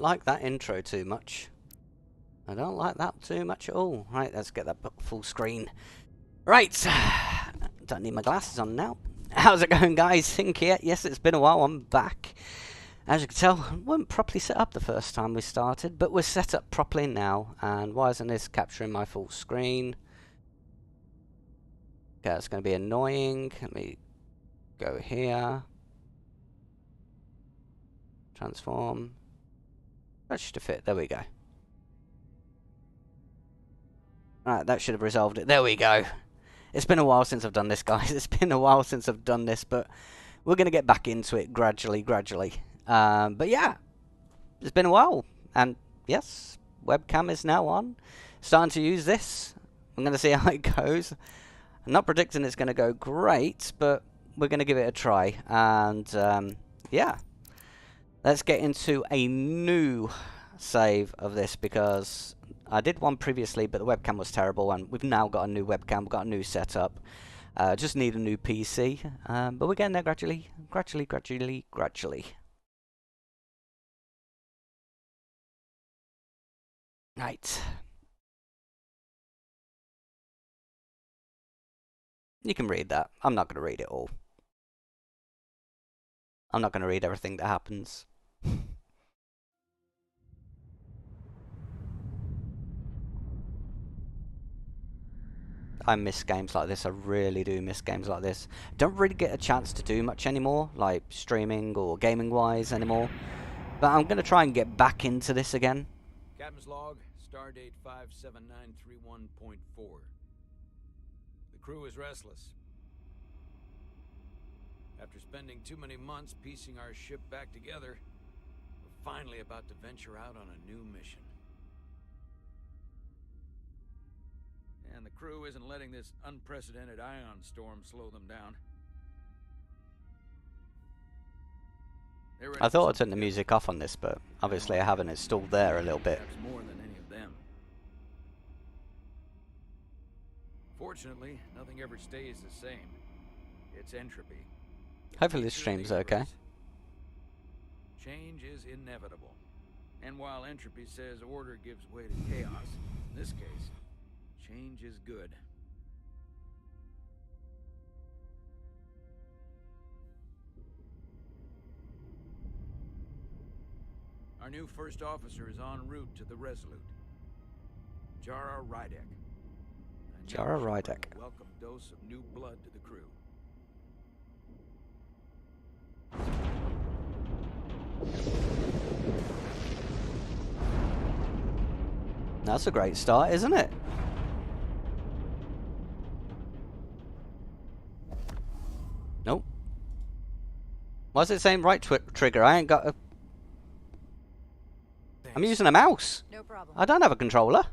like that intro too much. I don't like that too much at all. Right, let's get that full screen. Right, don't need my glasses on now. How's it going, guys? Synq here. Yes, it's been a while. I'm back. As you can tell, I wasn't properly set up the first time we started, but we're set up properly now. And why isn't this capturing my full screen? Okay, it's going to be annoying. Let me go here. Transform. That should have fit. There we go. Alright, that should have resolved it. There we go. It's been a while since I've done this, guys. It's been a while since I've done this, but we're going to get back into it gradually. But yeah, it's been a while. And yes, webcam is now on. Starting to use this. I'm going to see how it goes. I'm not predicting it's going to go great, but we're going to give it a try. And yeah, let's get into a new save of this, because I did one previously, but the webcam was terrible, and we've now got a new webcam, we've got a new setup. Just need a new PC, but we're getting there gradually. Right. You can read that. I'm not going to read it all. I'm not going to read everything that happens. I miss games like this. I really do miss games like this. Don't really get a chance to do much anymore, like streaming or gaming wise anymore. But I'm going to try and get back into this again. Captain's log, stardate 57931.4. The crew is restless. After spending too many months piecing our ship back together, we're finally about to venture out on a new mission. And the crew isn't letting this unprecedented ion storm slow them down. I thought I'd turn the music off on this, but obviously I haven't. It's still there a little bit. More than any of them. Fortunately, nothing ever stays the same. It's entropy. Hopefully this stream's okay. Change is inevitable. And while entropy says order gives way to chaos, in this case, change is good. Our new first officer is en route to the Resolute. Jara Rydek. Jara Rydek. A welcome dose of new blood to the crew. That's a great start, isn't it? Nope. Why is it saying right trigger? I ain't got a... I'm using a mouse. No problem. I don't have a controller.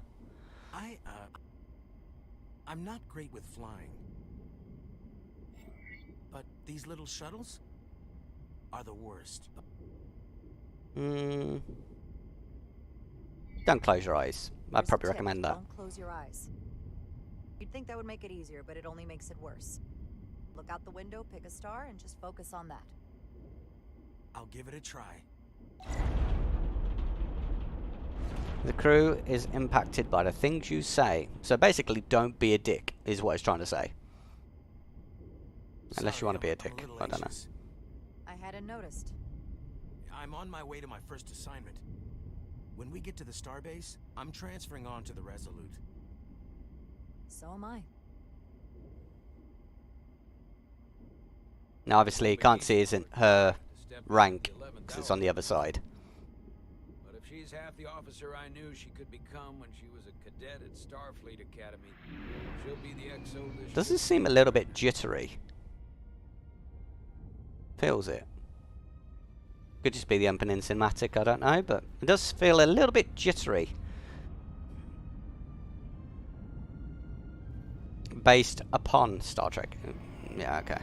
I'm not great with flying. But these little shuttles are the worst. Don't close your eyes. I'd probably recommend that. Don't close your eyes. You'd think that would make it easier, but it only makes it worse. Look out the window, pick a star, and just focus on that. I'll give it a try. The crew is impacted by the things you say. So basically, don't be a dick, is what it's trying to say. Unless you want to be a dick. I don't know. I hadn't noticed. I'm on my way to my first assignment. When we get to the starbase, I'm transferring on to the Resolute. So am I. Now, obviously, you can't see her rank because it's on the other side. But if she's half the officer I knew she could become when she was a cadet at Starfleet Academy, she'll be the XO this Does this seem a little bit jittery? Feels it. Could just be the opening cinematic, I don't know, but it does feel a little bit jittery. Based upon Star Trek. Yeah, okay.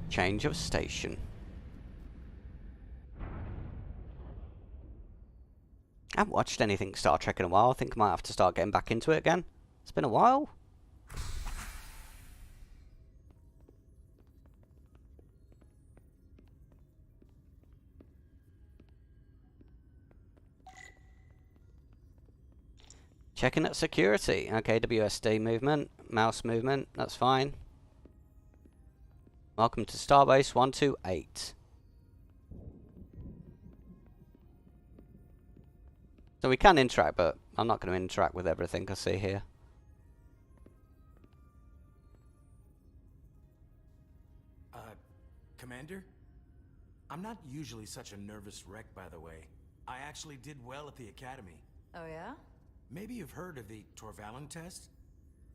Change of station. I haven't watched anything Star Trek in a while. I think I might have to start getting back into it again. It's been a while. Checking at security. Okay, WSD movement, mouse movement, that's fine. Welcome to Starbase 128. So we can interact, but I'm not going to interact with everything I see here. Commander? I'm not usually such a nervous wreck, by the way. I actually did well at the academy. Oh yeah? Maybe you've heard of the Torvalin test?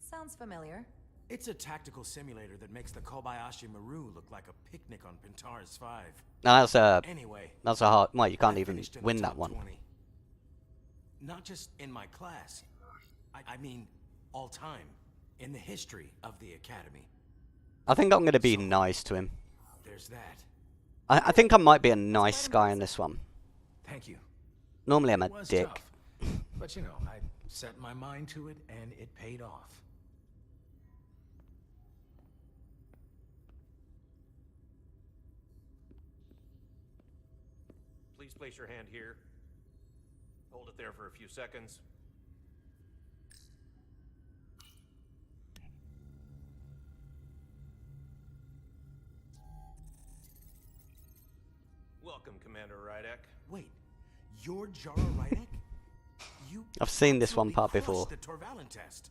Sounds familiar. It's a tactical simulator that makes the Kobayashi Maru look like a picnic on Pintaris 5. Now Anyway, that's a hard. Well, you can't I even finished in the win that top one. 20. Not just in my class. I mean, all time. In the history of the academy. I think I'm going to be nice to him. There's that. I think I might be a nice guy in this one. Thank you. Normally I'm a It was dick. tough. But you know, I set my mind to it and it paid off. Please place your hand here. Hold it there for a few seconds. Welcome, Commander Rydek. Wait, you're Jara Rydek? You I've seen this one absolutely part crushed before. The Torvalin test.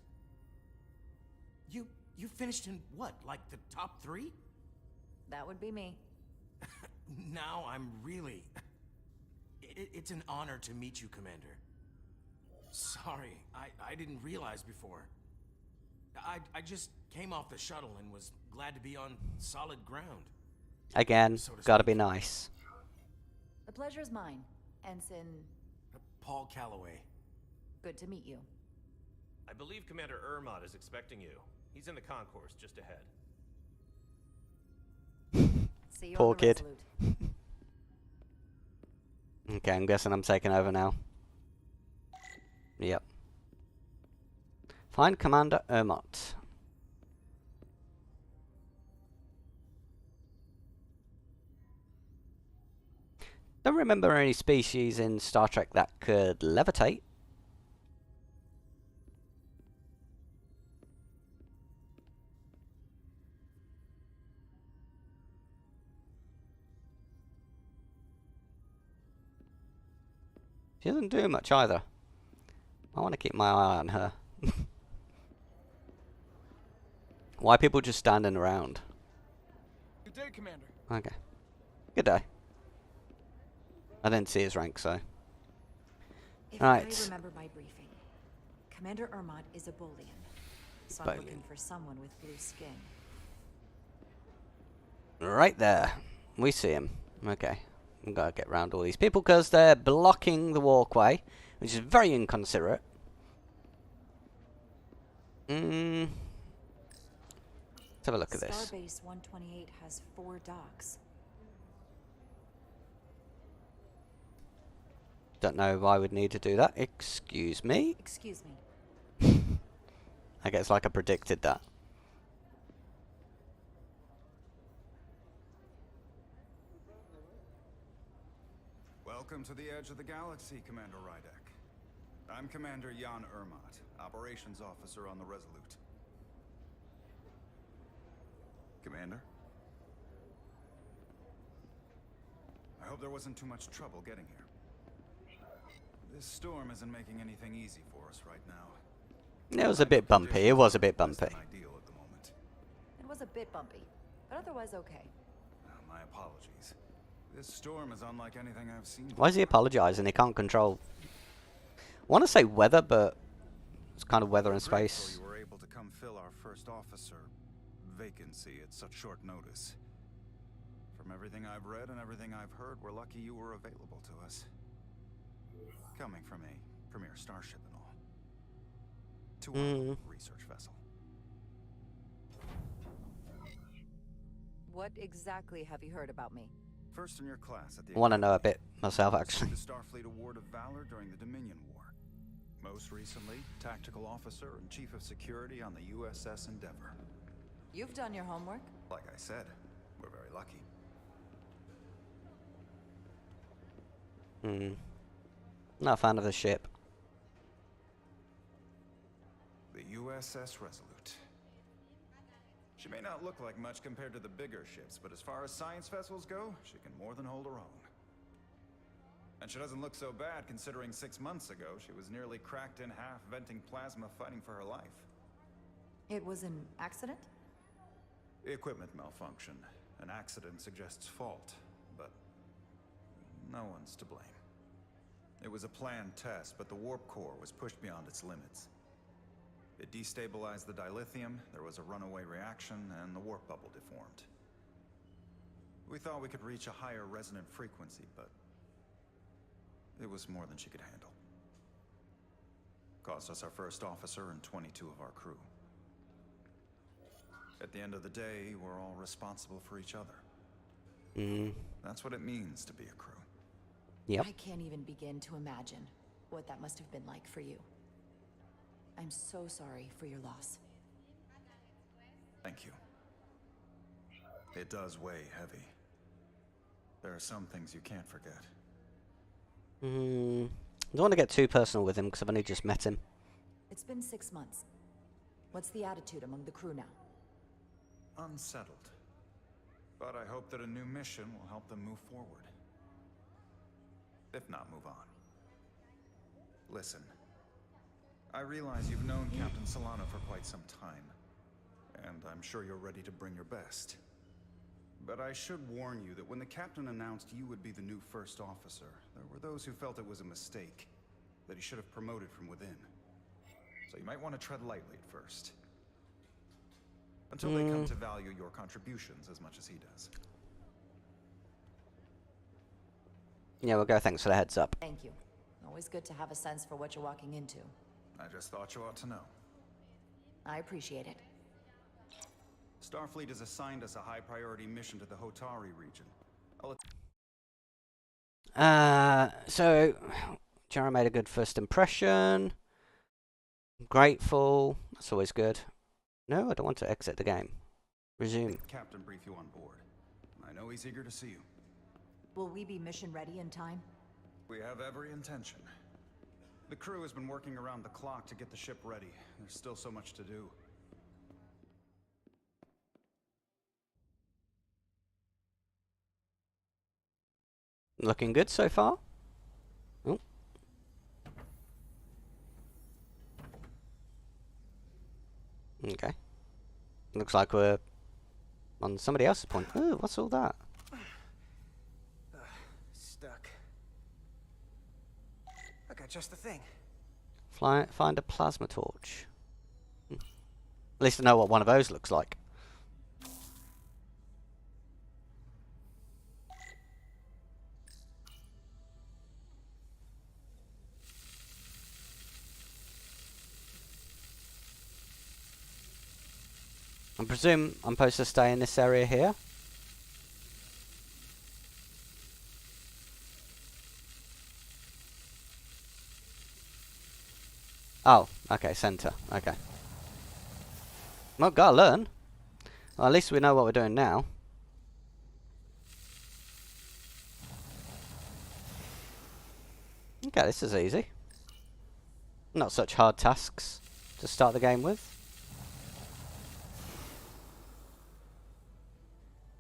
You finished in what, like the top 3? That would be me. Now I'm really... It's an honor to meet you, Commander. Sorry, I didn't realize before. I just came off the shuttle and was glad to be on solid ground. Again, So to gotta speak. be nice. The pleasure's mine. Ensign, Paul Calloway. good to meet you. I believe Commander Ermot is expecting you. He's in the concourse just ahead. See you Poor on the kid. Resolute. Okay, I'm guessing I'm taking over now. Yep. Find Commander Ermot. Don't remember any species in Star Trek that could levitate. She doesn't do much either. I want to keep my eye on her. Why are people just standing around? Good day, Commander. Okay. Good day. I didn't see his rank, so. If Right. I remember my briefing, Commander Ermot is a Bolian, so Bolian. I'm looking for someone with blue skin. Right there. We see him. Okay. I've got to get round all these people because they're blocking the walkway, which is very inconsiderate. Let's have a look at this. Starbase 128 has 4 docks. Don't know why I would need to do that. Excuse me. Excuse me. I guess like I predicted that. Welcome to the edge of the galaxy, Commander Rydek. I'm Commander Jan Ermot, Operations Officer on the Resolute. Commander? I hope there wasn't too much trouble getting here. This storm isn't making anything easy for us right now. It was a bit bumpy. It was a bit bumpy. Less than ideal at the moment. It was a bit bumpy, but otherwise okay. My apologies. This storm is unlike anything I've seen. Why is he apologising? He can't control. I want to say weather, but it's kind of weather in Grateful space. you were able to come fill our first officer vacancy at such short notice. From everything I've read and everything I've heard, we're lucky you were available to us. Coming from a premier starship and all. To our research vessel. What exactly have you heard about me? First in your class at the I want to know a Academy. bit myself, actually. The Starfleet Award of Valor during the Dominion War. Most recently, Tactical Officer and Chief of Security on the USS Endeavour. You've done your homework. Like I said, we're very lucky. Not a fan of the ship. USS Resolute. She may not look like much compared to the bigger ships, but as far as science vessels go, she can more than hold her own. And she doesn't look so bad considering 6 months ago she was nearly cracked in half venting plasma fighting for her life. It was an accident? Equipment malfunction. An accident suggests fault, but no one's to blame. It was a planned test, but the warp core was pushed beyond its limits. It destabilized the dilithium, there was a runaway reaction, and the warp bubble deformed. We thought we could reach a higher resonant frequency, but it was more than she could handle. Cost us our first officer and 22 of our crew. At the end of the day, we're all responsible for each other. That's what it means to be a crew. Yep. I can't even begin to imagine what that must have been like for you. I'm so sorry for your loss. Thank you. It does weigh heavy. There are some things you can't forget. I don't want to get too personal with him because I've only just met him. It's been 6 months. What's the attitude among the crew now? Unsettled. But I hope that a new mission will help them move forward. If not, move on. Listen. I realize you've known Captain Solano for quite some time, and I'm sure you're ready to bring your best. But I should warn you that when the captain announced you would be the new first officer, there were those who felt it was a mistake, that he should have promoted from within. So you might want to tread lightly at first. Until they come to value your contributions as much as he does. Yeah, we'll go. Thanks for the heads up. Thank you. Always good to have a sense for what you're walking into. I just thought you ought to know. I appreciate it. Starfleet has assigned us a high-priority mission to the Hotari region. So, Jara made a good first impression. Grateful. That's always good. No, I don't want to exit the game. Resume. Captain brief you on board. I know he's eager to see you. Will we be mission ready in time? We have every intention. The crew has been working around the clock to get the ship ready. There's still so much to do. Looking good so far. Oh. Okay. Looks like we're on somebody else's point. Oh, what's all that? Stuck. I got just the thing. Find a plasma torch. At least I know what one of those looks like. I presume I'm supposed to stay in this area here. Oh, okay, center. Okay. Well, gotta learn. Well, at least we know what we're doing now. Okay, this is easy. Not such hard tasks to start the game with.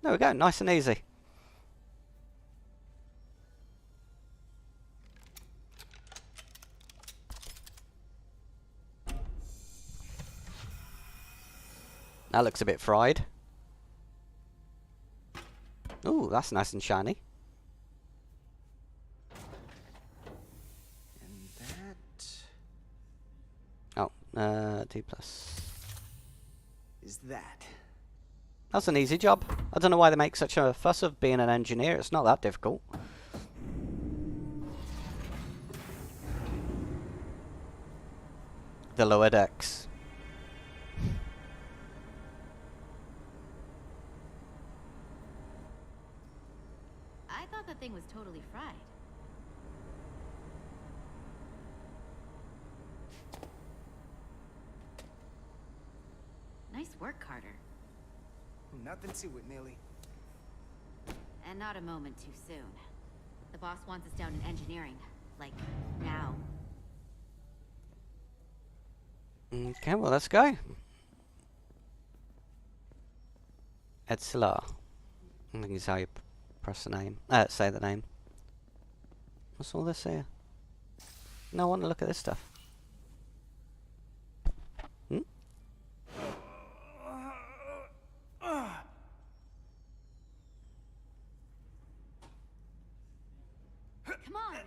There we go, nice and easy. That looks a bit fried. Ooh, that's nice and shiny. And that Oh, D+. is that. That's an easy job. I don't know why they make such a fuss of being an engineer. It's not that difficult. The lower decks. I thought that thing was totally fried. Nice work, Carter. Nothing to it, Millie. And not a moment too soon. The boss wants us down in engineering. Like, now. Okay, well, let's go. Edslar. I think is how you press the name. Say the name. What's all this here? No, I want to look at this stuff. Hmm? Come on.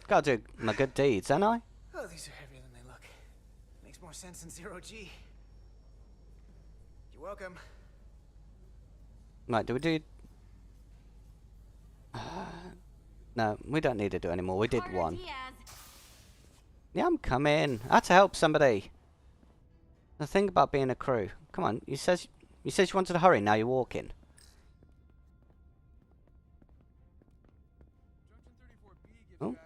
Gotta do my good deeds, ain't I? Oh, these are heavier than they look. Makes more sense than 0G. You're welcome. Right, do we do... no, we don't need to do any more. We did Carter one. Diaz. Yeah, I'm coming. I had to help somebody. The thing about being a crew. Come on, you said you wanted to hurry, now you're walking. Oh.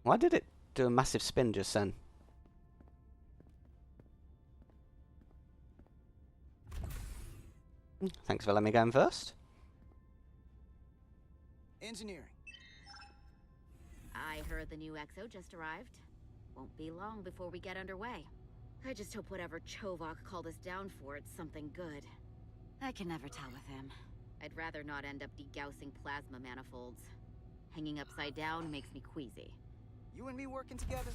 Why did it do a massive spin just then? Thanks for letting me go in first. Engineering. I heard the new XO just arrived. Won't be long before we get underway. I just hope whatever Chovak called us down for, it's something good. I can never tell with him. I'd rather not end up degaussing plasma manifolds. Hanging upside down makes me queasy. You and me working together,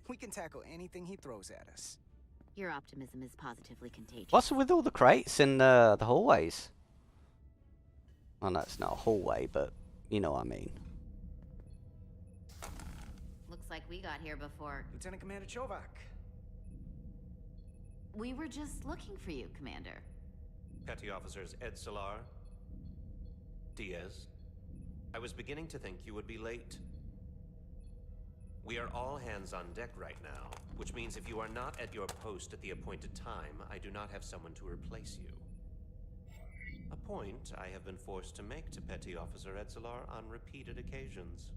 we can tackle anything he throws at us. Your optimism is positively contagious. What's with all the crates in the hallways? Well, no, it's not a hallway, but you know what I mean. Looks like we got here before. Lieutenant Commander Chovak. We were just looking for you, Commander. Petty Officers Edslar, Diaz. I was beginning to think you would be late. We are all hands on deck right now, which means if you are not at your post at the appointed time, I do not have someone to replace you. A point I have been forced to make to Petty Officer Edslar on repeated occasions.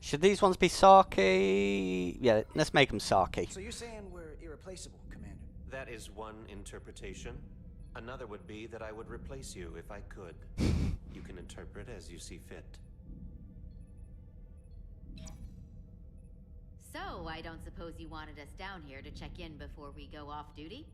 Should these ones be Saki? Yeah, let's make them Saki. So you're saying we're irreplaceable, Commander? That is one interpretation. Another would be that I would replace you if I could. You can interpret as you see fit. So, I don't suppose you wanted us down here to check in before we go off duty?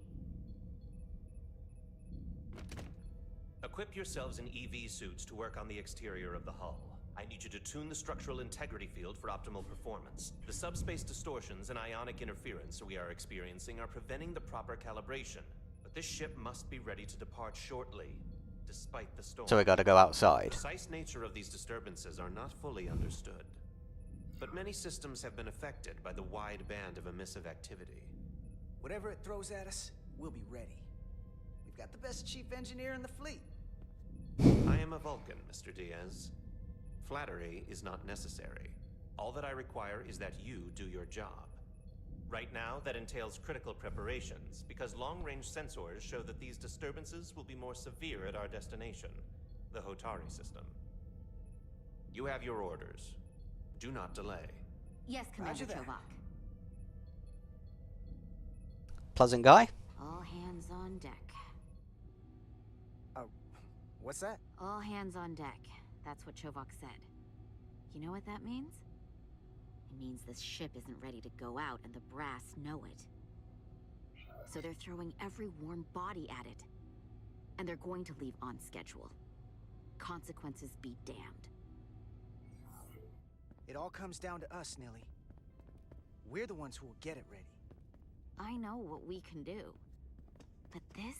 Equip yourselves in EV suits to work on the exterior of the hull. I need you to tune the structural integrity field for optimal performance. The subspace distortions and ionic interference we are experiencing are preventing the proper calibration. But this ship must be ready to depart shortly, despite the storm. So we gotta go outside. The precise nature of these disturbances are not fully understood. But many systems have been affected by the wide band of emissive activity. Whatever it throws at us, we'll be ready. We've got the best chief engineer in the fleet. I am a Vulcan, Mr. Diaz. Flattery is not necessary. All that I require is that you do your job. Right now, that entails critical preparations, because long-range sensors show that these disturbances will be more severe at our destination, the Hotari system. You have your orders. Do not delay. Yes, Commander Roger that. Chovak. Pleasant guy. All hands on deck. What's that? All hands on deck. That's what Chovak said. You know what that means? It means this ship isn't ready to go out and the brass know it. So they're throwing every warm body at it. And they're going to leave on schedule. Consequences be damned. It all comes down to us, Nilly. We're the ones who will get it ready. I know what we can do. But this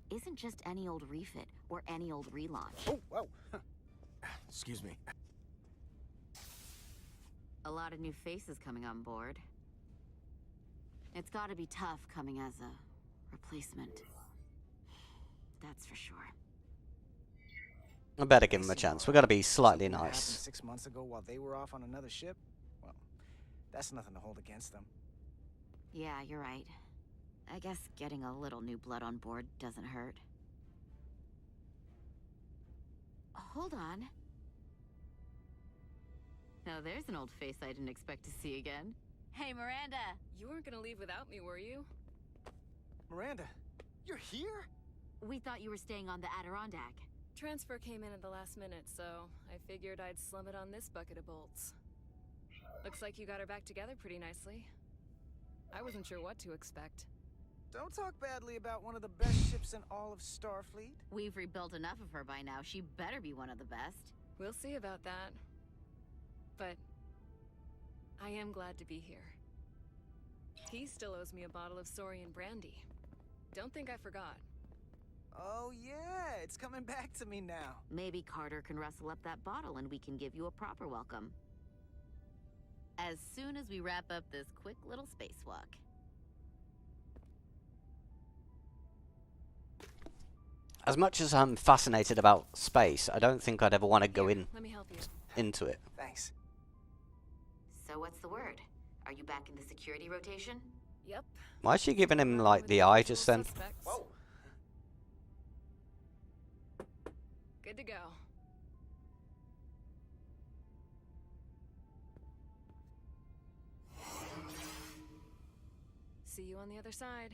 isn't just any old refit or any old relaunch. Oh, whoa. Excuse me. A lot of new faces coming on board. It's gotta be tough coming as a replacement. That's for sure. I better give him a chance. We gotta be slightly Something that happened nice. 6 months ago while they were off on another ship? Well, that's nothing to hold against them. Yeah, you're right. I guess getting a little new blood on board doesn't hurt. Hold on. Now there's an old face I didn't expect to see again. Hey, Miranda! You weren't gonna leave without me, were you? Miranda, you're here? We thought you were staying on the Adirondack. Transfer came in at the last minute, so I figured I'd slum it on this bucket of bolts. Looks like you got her back together pretty nicely. I wasn't sure what to expect. Don't talk badly about one of the best ships in all of Starfleet. We've rebuilt enough of her by now. She better be one of the best. We'll see about that. But I am glad to be here. He still owes me a bottle of Saurian brandy. Don't think I forgot. Oh yeah, it's coming back to me now. Maybe Carter can rustle up that bottle and we can give you a proper welcome. As soon as we wrap up this quick little spacewalk. As much as I'm fascinated about space, I don't think I'd ever want to go Let me help you. into it. Thanks. So what's the word? Are you back in the security rotation? Yep. Why is she giving him, like, the eye just then? Whoa. Good to go. See you on the other side.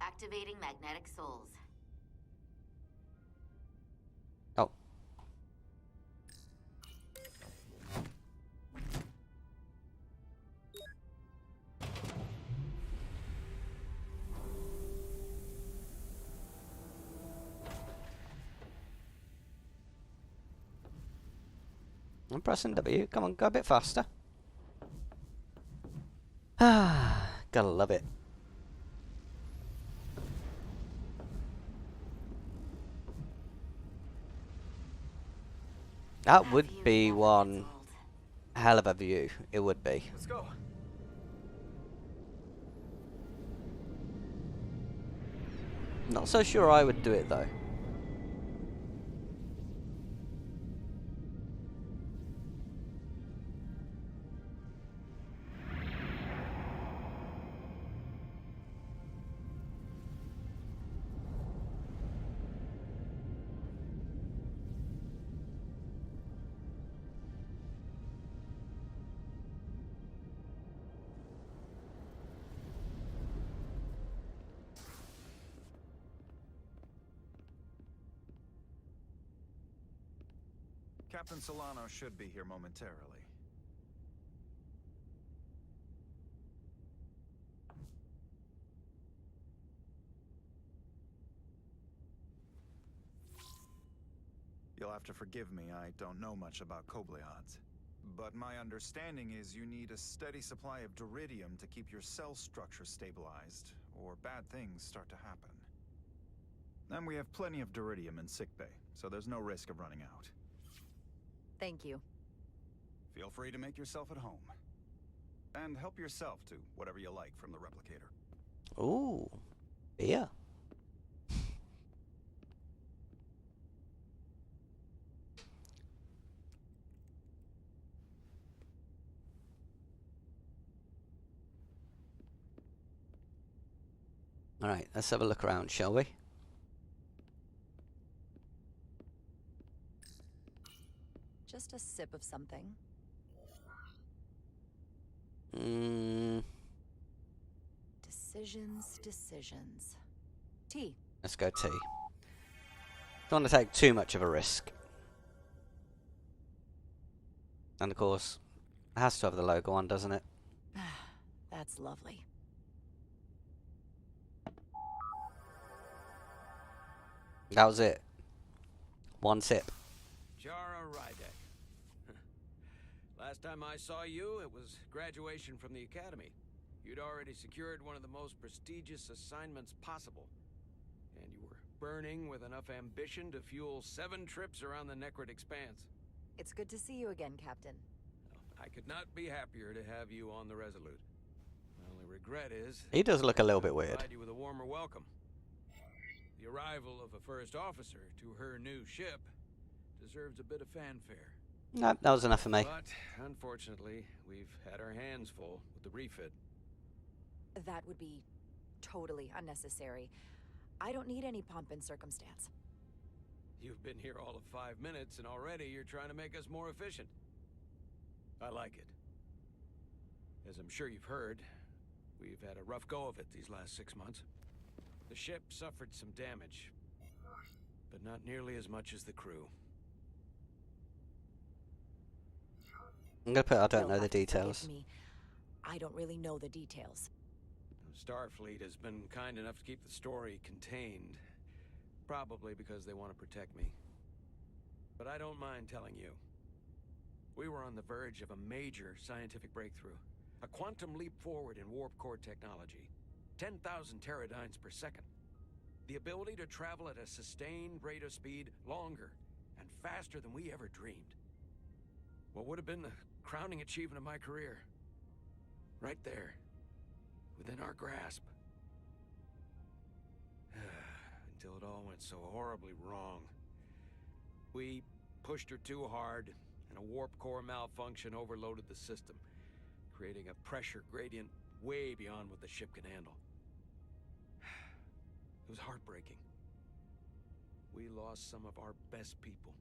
Activating magnetic souls. Oh. I'm pressing W. Come on, go a bit faster. Ah, gotta love it. That would be one hell of a view. It would be. Let's go. Not so sure I would do it though. Captain Solano should be here momentarily. You'll have to forgive me, I don't know much about Kobleods. But my understanding is you need a steady supply of duridium to keep your cell structure stabilized, or bad things start to happen. And we have plenty of duridium in sickbay, so there's no risk of running out. Thank you. Feel free to make yourself at home. And help yourself to whatever you like from the replicator. Ooh. Yeah. Alright, let's have a look around, shall we? Just a sip of something. Decisions. Tea. Let's go tea. Don't want to take too much of a risk. And of course, it has to have the logo on, doesn't it? That's lovely. That was it. One sip. Jara Rydek. Last time I saw you, it was graduation from the academy. You'd already secured one of the most prestigious assignments possible. And you were burning with enough ambition to fuel 7 trips around the Necrid Expanse. It's good to see you again, Captain. I could not be happier to have you on the Resolute. My only regret is... He does look a little bit weird. ...provide you with a warmer welcome. The arrival of a first officer to her new ship deserves a bit of fanfare. No, that was enough for me. But, unfortunately, we've had our hands full with the refit. That would be totally unnecessary. I don't need any pomp and circumstance. You've been here all of 5 minutes, and already you're trying to make us more efficient. I like it. As I'm sure you've heard, we've had a rough go of it these last 6 months. The ship suffered some damage, but not nearly as much as the crew. I'm gonna put I don't You'll know the have to forgive details. me. I don't really know the details. Starfleet has been kind enough to keep the story contained, probably because they want to protect me. But I don't mind telling you. We were on the verge of a major scientific breakthrough. A quantum leap forward in warp core technology. 10,000 teradynes per second. The ability to travel at a sustained rate of speed longer and faster than we ever dreamed. What would have been the crowning achievement of my career. Right there. Within our grasp. Until it all went so horribly wrong. We pushed her too hard, and a warp core malfunction overloaded the system, creating a pressure gradient way beyond what the ship can handle. It was heartbreaking. We lost some of our best people.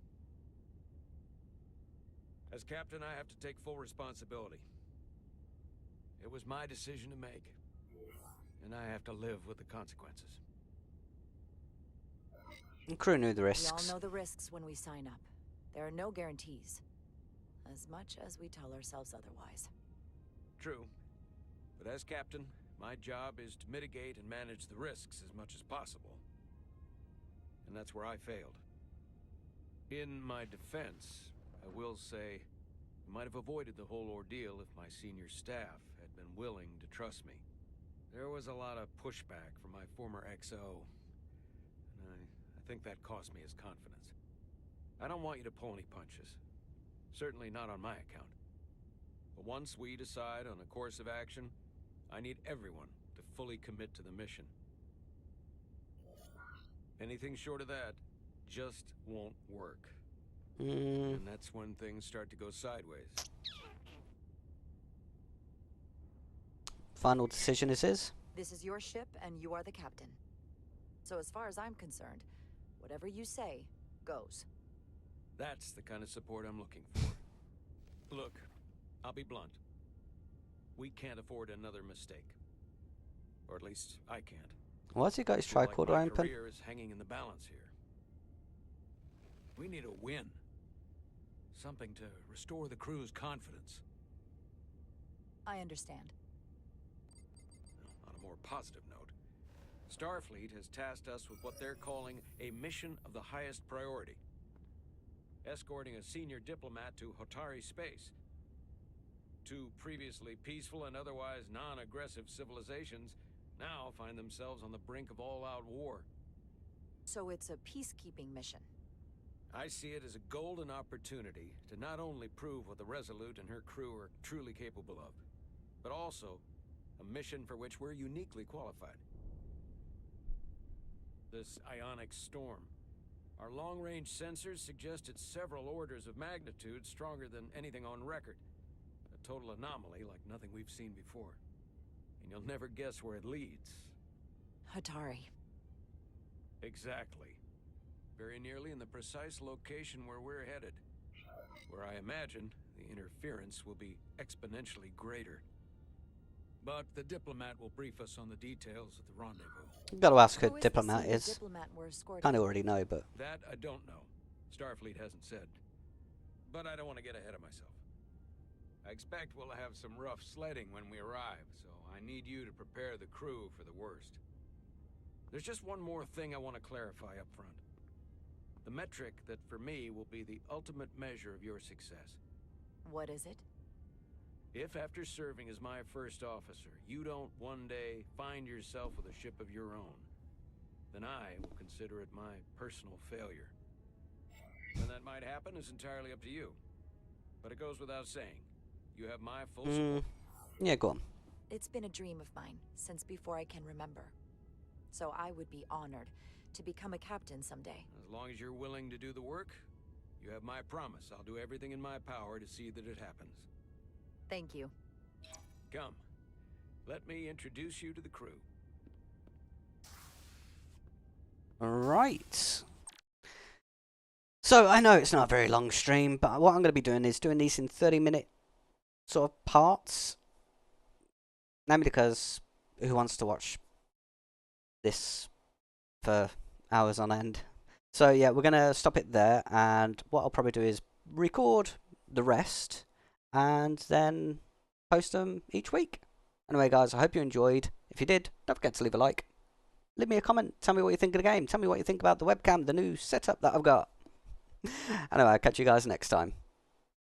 As captain, I have to take full responsibility. It was my decision to make, and I have to live with the consequences. The crew knew the We risks. all know the risks when we sign up. There are no guarantees. As much as we tell ourselves otherwise. True. But as captain, my job is to mitigate and manage the risks as much as possible. And that's where I failed. In my defense, I will say I might have avoided the whole ordeal if my senior staff had been willing to trust me. There was a lot of pushback from my former XO, and I think that cost me his confidence. I don't want you to pull any punches. Certainly not on my account. But once we decide on a course of action, I need everyone to fully commit to the mission. Anything short of that just won't work. And that's when things start to go sideways. Final decision is his. This is your ship, and you are the captain. So as far as I'm concerned, whatever you say, goes. That's the kind of support I'm looking for. Look, I'll be blunt. We can't afford another mistake. Or at least, I can't. Why's he got his I feel like tricorder my open? career is hanging in the balance here. We need a win. Something to restore the crew's confidence. I understand. On a more positive note, Starfleet has tasked us with what they're calling a mission of the highest priority. Escorting a senior diplomat to Hotari space. Two previously peaceful and otherwise non-aggressive civilizations now find themselves on the brink of all-out war. So it's a peacekeeping mission. I see it as a golden opportunity to not only prove what the Resolute and her crew are truly capable of, but also a mission for which we're uniquely qualified. This ionic storm. Our long-range sensors suggest it's several orders of magnitude stronger than anything on record. A total anomaly like nothing we've seen before. And you'll never guess where it leads. Hotari. Exactly. Very nearly in the precise location where we're headed. Where I imagine the interference will be exponentially greater. But the diplomat will brief us on the details of the rendezvous. You've got to ask who Who is the diplomat senior is. diplomat we're escorting? Kind of already know, but That I don't know. Starfleet hasn't said. But I don't want to get ahead of myself. I expect we'll have some rough sledding when we arrive, so I need you to prepare the crew for the worst. There's just one more thing I want to clarify up front. The metric that for me will be the ultimate measure of your success. What is it? If after serving as my first officer, you don't one day find yourself with a ship of your own, then I will consider it my personal failure. When that might happen is entirely up to you. But it goes without saying, you have my full support. yeah, go on. It's been a dream of mine since before I can remember. So I would be honored to become a captain someday. As long as you're willing to do the work, you have my promise. I'll do everything in my power to see that it happens. Thank you. Come, let me introduce you to the crew. Right. So I know it's not a very long stream, but what I'm going to be doing is doing these in 30-minute sort of parts. Namely because who wants to watch this for hours on end. So yeah, we're going to stop it there, and what I'll probably do is record the rest and then post them each week. Anyway, guys, I hope you enjoyed. If you did, don't forget to leave a like. Leave me a comment. Tell me what you think of the game. Tell me what you think about the webcam, the new setup that I've got. Anyway, I'll catch you guys next time.